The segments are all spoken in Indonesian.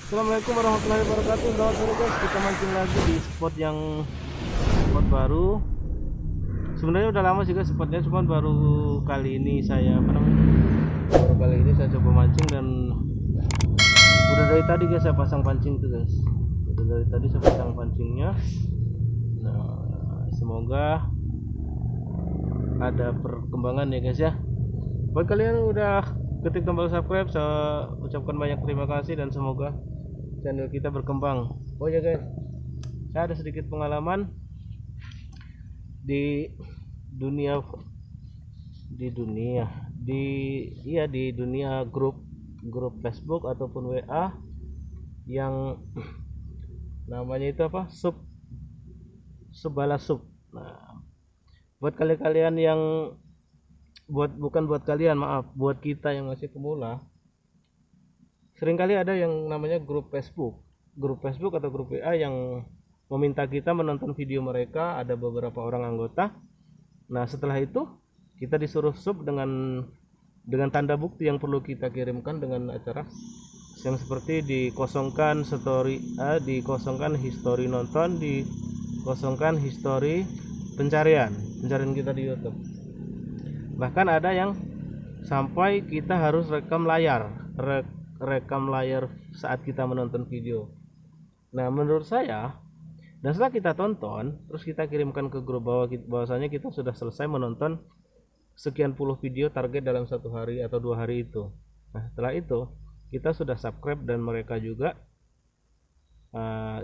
Assalamualaikum warahmatullahi wabarakatuh. Selamat sore guys, kita mancing lagi di spot baru. Sebenarnya udah lama sih guys spotnya, cuman baru kali ini saya coba mancing. Dan udah dari tadi guys saya pasang pancing tuh guys. Udah dari tadi saya pasang pancingnya. Nah, semoga ada perkembangan ya guys ya. Buat kalian udah ketik tombol subscribe, saya ucapkan banyak terima kasih dan semoga channel kita berkembang. Oh ya guys, saya ada sedikit pengalaman di dunia di dunia grup Facebook ataupun WA yang namanya itu apa, sebala sub. Nah, buat kalian yang bukan buat kalian, maaf, buat kita yang masih pemula, seringkali ada yang namanya grup Facebook atau grup WA yang meminta kita menonton video mereka. Ada beberapa orang anggota. Nah, setelah itu kita disuruh sub dengan tanda bukti yang perlu kita kirimkan dengan acara yang seperti dikosongkan dikosongkan history nonton, dikosongkan history pencarian kita di YouTube. Bahkan ada yang sampai kita harus rekam layar saat kita menonton video. Nah, menurut saya, dan setelah kita tonton terus kita kirimkan ke grup bahwasanya kita sudah selesai menonton sekian puluh video target dalam satu hari atau 2 hari itu. Nah, setelah itu kita sudah subscribe dan mereka juga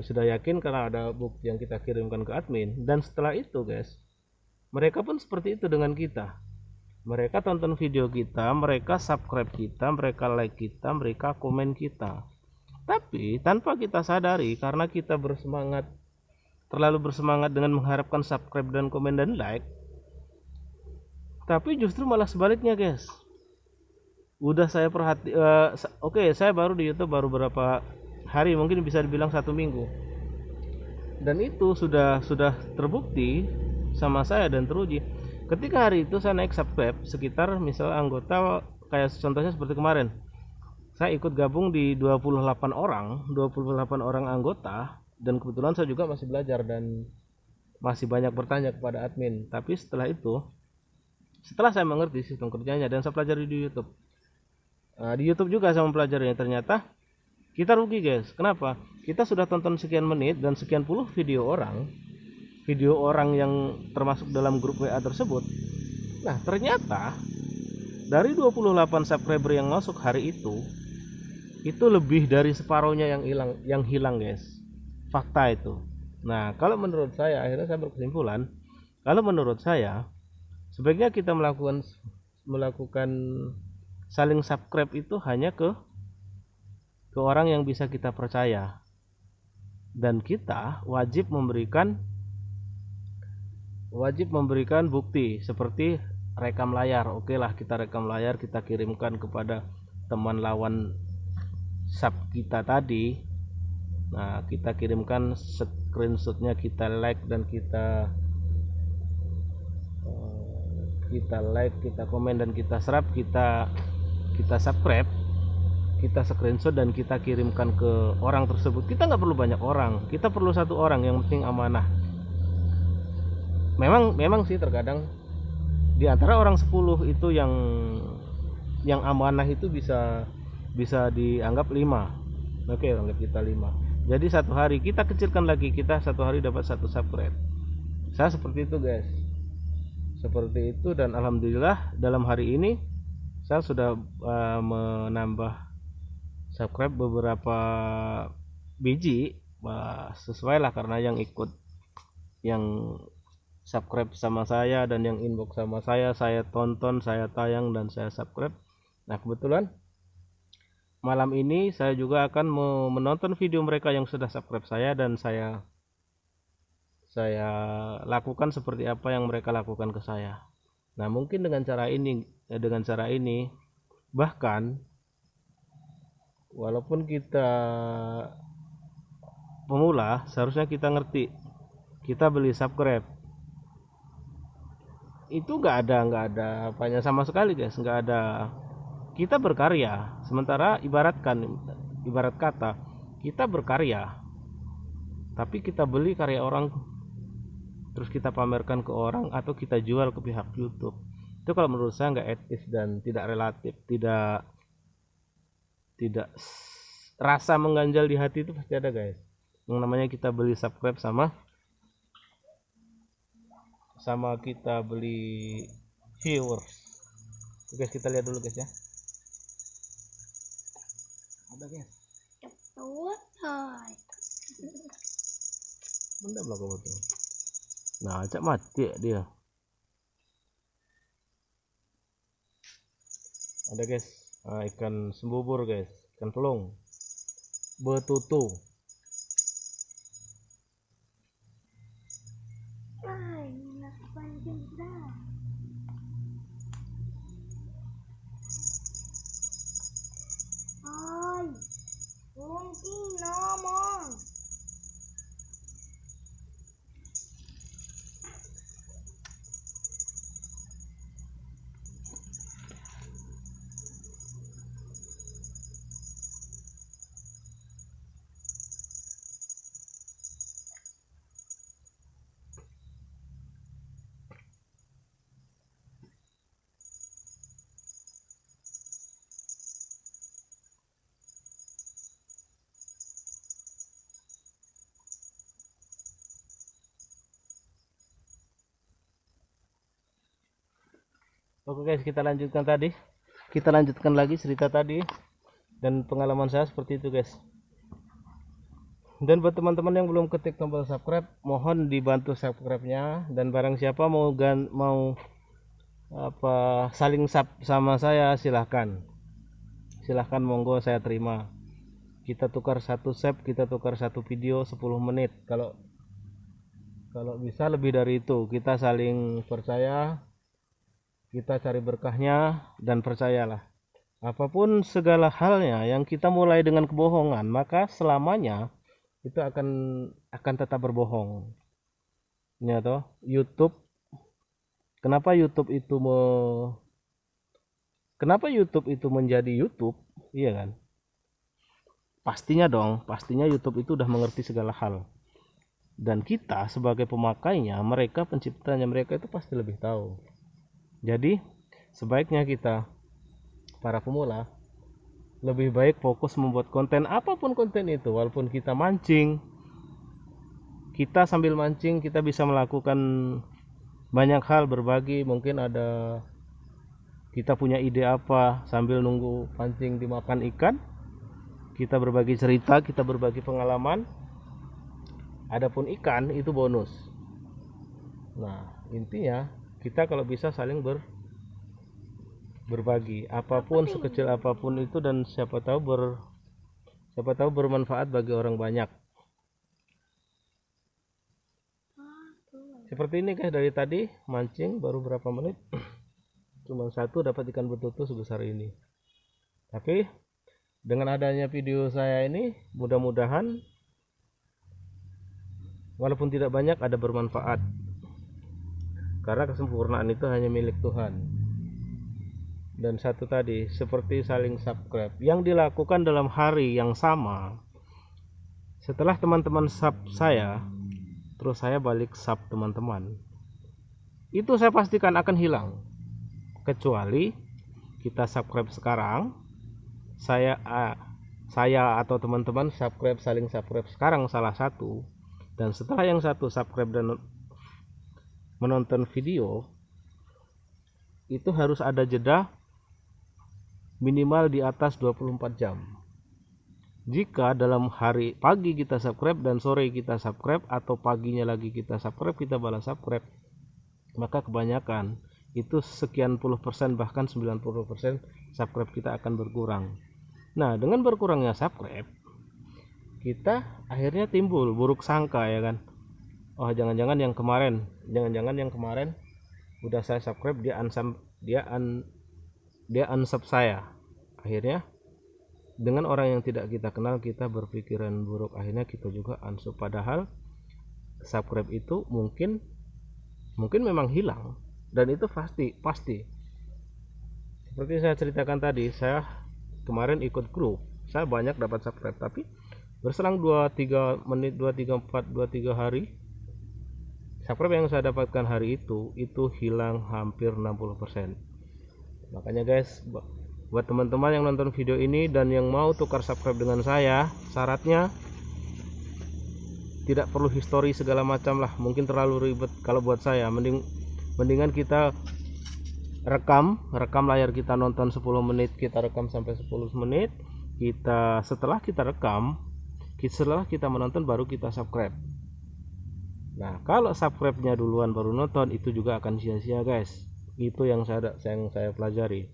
sudah yakin karena ada bukti yang kita kirimkan ke admin. Dan setelah itu guys, mereka pun seperti itu dengan kita. Mereka tonton video kita, mereka subscribe kita, mereka like kita, mereka komen kita. Tapi tanpa kita sadari, karena kita terlalu bersemangat dengan mengharapkan subscribe dan komen dan like, tapi justru malah sebaliknya guys. Udah saya saya baru di YouTube baru berapa hari, mungkin bisa dibilang 1 minggu. Dan itu sudah terbukti sama saya dan teruji. Ketika hari itu saya naik subscribe sekitar misal anggota, kayak contohnya seperti kemarin saya ikut gabung di 28 orang anggota, dan kebetulan saya juga masih belajar dan masih banyak bertanya kepada admin. Tapi setelah saya mengerti sistem kerjanya dan saya pelajari di YouTube. Di YouTube juga saya mempelajarinya, ternyata kita rugi guys. Kenapa? Kita sudah tonton sekian menit dan sekian puluh video orang yang termasuk dalam grup WA tersebut. Nah, ternyata dari 28 subscriber yang masuk hari itu lebih dari separuhnya yang hilang guys. Fakta itu. Nah, kalau menurut saya, akhirnya saya berkesimpulan, kalau menurut saya sebaiknya kita melakukan saling subscribe itu hanya ke orang yang bisa kita percaya, dan kita wajib memberikan bukti seperti rekam layar. Oke lah, kita rekam layar, kita kirimkan kepada teman lawan sub kita tadi. Nah, kita kirimkan screenshotnya, kita like dan kita komen dan kita serap, kita subscribe, kita screenshot dan kita kirimkan ke orang tersebut. Kita nggak perlu banyak orang, kita perlu 1 orang, yang penting amanah. Memang sih terkadang di antara orang 10 itu yang amanah itu bisa dianggap 5. Oke, anggap kita 5. Jadi 1 hari kita kecilkan lagi, kita 1 hari dapat 1 subscribe. Saya seperti itu guys. Seperti itu, dan alhamdulillah dalam hari ini saya sudah menambah subscribe beberapa biji. Sesuai lah, karena yang subscribe sama saya dan yang inbox sama saya tonton, saya tayang dan saya subscribe. Nah, kebetulan malam ini saya juga akan menonton video mereka yang sudah subscribe saya, dan saya lakukan seperti apa yang mereka lakukan ke saya. Nah, mungkin dengan cara ini bahkan walaupun kita pemula, seharusnya kita ngerti, kita beli subscribe itu nggak ada apanya sama sekali guys, nggak ada. Kita berkarya, sementara ibarat kata kita berkarya tapi kita beli karya orang terus kita pamerkan ke orang atau kita jual ke pihak YouTube, itu kalau menurut saya nggak etis dan tidak relatif, tidak rasa mengganjal di hati itu pasti ada guys. Yang namanya kita beli subscribe sama kita beli viewers. Oke, guys, kita lihat dulu guys ya. Ada guys. Benda belakang betul. Nah, acak mati dia. Ada guys, ikan sembubur guys, ikan telung, betutu. Oke guys, kita lanjutkan lagi cerita tadi dan pengalaman saya seperti itu guys. Dan buat teman-teman yang belum ketik tombol subscribe, mohon dibantu subscribe-nya, dan barang siapa mau saling sub sama saya, silahkan monggo, saya terima. Kita tukar satu sub, kita tukar satu video 10 menit. Kalau bisa lebih dari itu, kita saling percaya. Kita cari berkahnya, dan percayalah, apapun segala halnya yang kita mulai dengan kebohongan, maka selamanya itu akan tetap berbohong. Ya toh, YouTube. Kenapa YouTube itu menjadi YouTube? Iya kan? Pastinya YouTube itu udah mengerti segala hal. Dan kita sebagai pemakainya, mereka penciptanya, mereka itu pasti lebih tahu. Jadi sebaiknya kita para pemula lebih baik fokus membuat konten, apapun konten itu. Walaupun kita mancing, kita sambil mancing kita bisa melakukan banyak hal, berbagi. Mungkin ada kita punya ide apa sambil nunggu pancing dimakan ikan, kita berbagi cerita, kita berbagi pengalaman. Adapun ikan itu bonus. Nah, intinya kita kalau bisa saling berbagi, apapun sekecil apapun itu, dan siapa tahu bermanfaat bagi orang banyak. Seperti ini guys, dari tadi mancing baru berapa menit cuma satu dapat ikan betutu sebesar ini. Tapi dengan adanya video saya ini, mudah-mudahan walaupun tidak banyak ada bermanfaat. Karena kesempurnaan itu hanya milik Tuhan. Dan satu tadi, seperti saling subscribe yang dilakukan dalam hari yang sama. Setelah teman-teman sub saya, terus saya balik sub teman-teman, itu saya pastikan akan hilang. Kecuali kita subscribe sekarang, saya atau teman-teman saling subscribe sekarang salah satu, dan setelah yang satu subscribe dan menonton video, itu harus ada jeda minimal di atas 24 jam. Jika dalam hari pagi kita subscribe dan sore kita subscribe, atau paginya lagi kita subscribe, kita balas subscribe, maka kebanyakan itu sekian puluh persen, bahkan 90% subscribe kita akan berkurang. Nah, dengan berkurangnya subscribe, kita akhirnya timbul buruk sangka, ya kan? Oh, jangan-jangan yang kemarin udah saya subscribe, dia unsub saya. Akhirnya dengan orang yang tidak kita kenal kita berpikiran buruk, akhirnya kita juga unsub. Padahal subscribe itu mungkin memang hilang, dan itu pasti. Seperti saya ceritakan tadi, saya kemarin ikut grup, saya banyak dapat subscribe, tapi Berselang 2-3 menit, 2-3 hari, subscribe yang saya dapatkan hari itu hilang hampir 60%. Makanya guys, buat teman-teman yang nonton video ini dan yang mau tukar subscribe dengan saya, syaratnya tidak perlu histori segala macam lah, mungkin terlalu ribet kalau buat saya. Mendingan kita rekam layar, kita nonton 10 menit, kita rekam sampai 10 menit, setelah kita menonton baru kita subscribe. Nah, kalau subscribe-nya duluan baru nonton, itu juga akan sia-sia guys. Itu yang saya pelajari.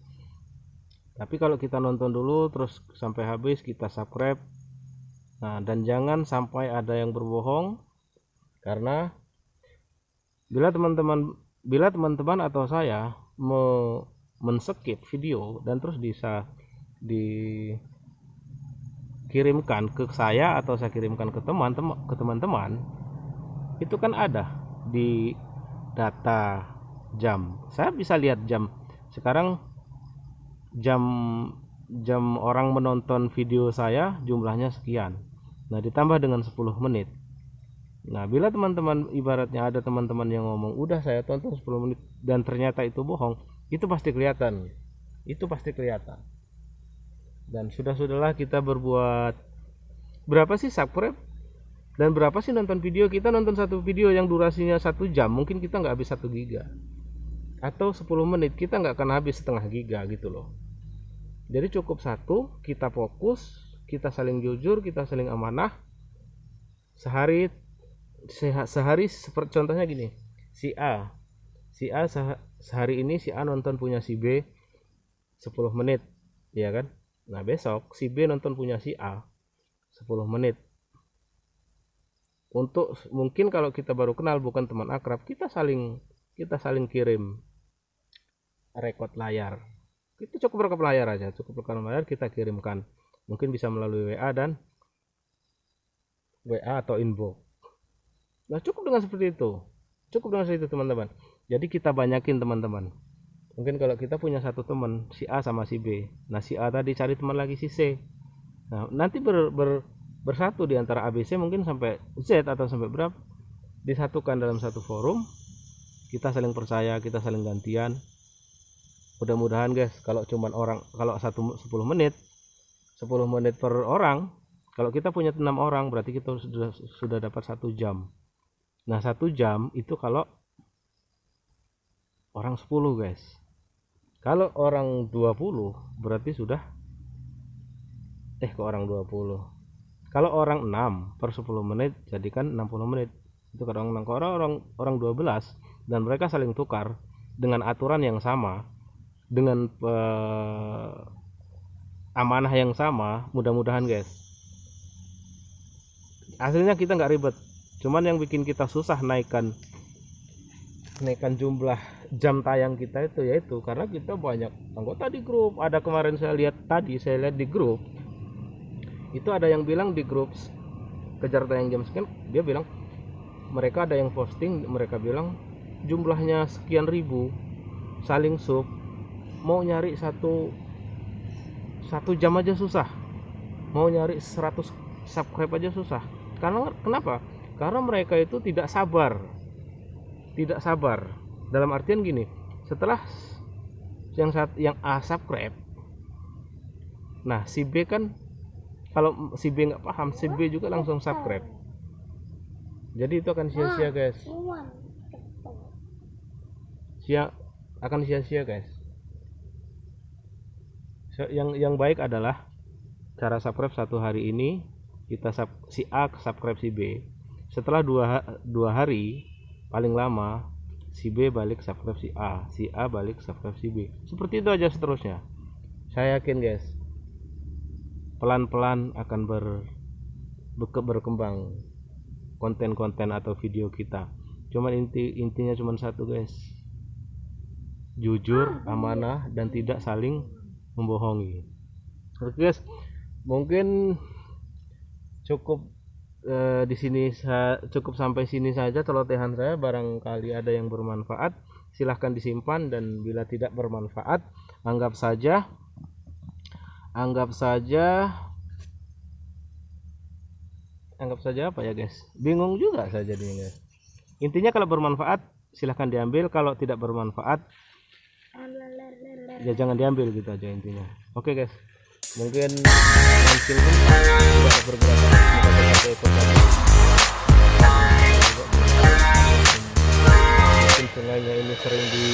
Tapi kalau kita nonton dulu terus sampai habis kita subscribe. Nah, dan jangan sampai ada yang berbohong, karena bila teman-teman atau saya men-skip video dan terus bisa dikirimkan ke saya atau saya kirimkan ke teman-teman, itu kan ada di data jam. Saya bisa lihat jam. Sekarang jam orang menonton video saya jumlahnya sekian. Nah, ditambah dengan 10 menit. Nah, bila teman-teman, ibaratnya ada teman-teman yang ngomong, "Udah saya tonton 10 menit," dan ternyata itu bohong, itu pasti kelihatan. Dan sudahlah kita berbuat, berapa sih subscribe? Dan berapa sih nonton video? Kita nonton satu video yang durasinya 1 jam, mungkin kita nggak habis 1 giga, atau 10 menit kita nggak akan habis setengah giga gitu loh. Jadi cukup satu, kita fokus, kita saling jujur, kita saling amanah. Sehari seperti contohnya gini, si A sehari ini si A nonton punya si B 10 menit, ya kan? Nah, besok si B nonton punya si A 10 menit. Untuk mungkin kalau kita baru kenal, bukan teman akrab, kita saling kirim rekod layar. Kita cukup rekam layar aja, kita kirimkan. Mungkin bisa melalui WA atau inbox. Nah, cukup dengan seperti itu teman-teman. Jadi kita banyakin teman-teman. Mungkin kalau kita punya satu teman, si A sama si B, nah si A tadi cari teman lagi si C. Nah, nanti bersatu di antara ABC, mungkin sampai Z atau sampai berapa, disatukan dalam satu forum. Kita saling percaya, kita saling gantian. Mudah-mudahan guys, kalau 10 menit per orang, kalau kita punya 6 orang, berarti kita sudah dapat 1 jam. Nah, 1 jam itu kalau orang 10 guys. Kalau orang 20 berarti sudah orang 20. Kalau orang 6 per 10 menit jadikan 60 menit. Itu kalau orang 12 dan mereka saling tukar dengan aturan yang sama, dengan amanah yang sama, mudah-mudahan guys. Hasilnya kita nggak ribet. Cuman yang bikin kita susah naikkan jumlah jam tayang kita yaitu karena kita banyak anggota di grup. Ada kemarin saya lihat di grup itu ada yang bilang, di grup kejar tayang jam sekian, dia bilang mereka ada yang posting, mereka bilang jumlahnya sekian ribu, saling sub, mau nyari satu jam aja susah, mau nyari 100 subscribe aja susah. Karena kenapa? Karena mereka itu tidak sabar. Dalam artian gini, setelah yang A subscribe, nah si B kan, kalau si B nggak paham, si B juga langsung subscribe. Jadi itu akan sia-sia guys. Akan sia-sia guys. Yang baik adalah cara subscribe satu hari ini, si A subscribe si B. Setelah dua hari paling lama, si B balik subscribe si A balik subscribe si B. Seperti itu aja seterusnya. Saya yakin guys, pelan-pelan akan berkembang konten-konten atau video kita. Cuman intinya cuma satu guys, jujur, amanah, dan tidak saling membohongi. Oke guys, mungkin cukup di sini, cukup sampai sini saja celotehan saya. Barangkali ada yang bermanfaat, silahkan disimpan, dan bila tidak bermanfaat, anggap saja anggap saja apa ya guys, bingung juga saya jadinya. Intinya kalau bermanfaat silahkan diambil, kalau tidak bermanfaat ya jangan diambil, gitu aja intinya. Oke guys, mungkin mancing pun tidak bergerak, mungkin sungainya ini sering di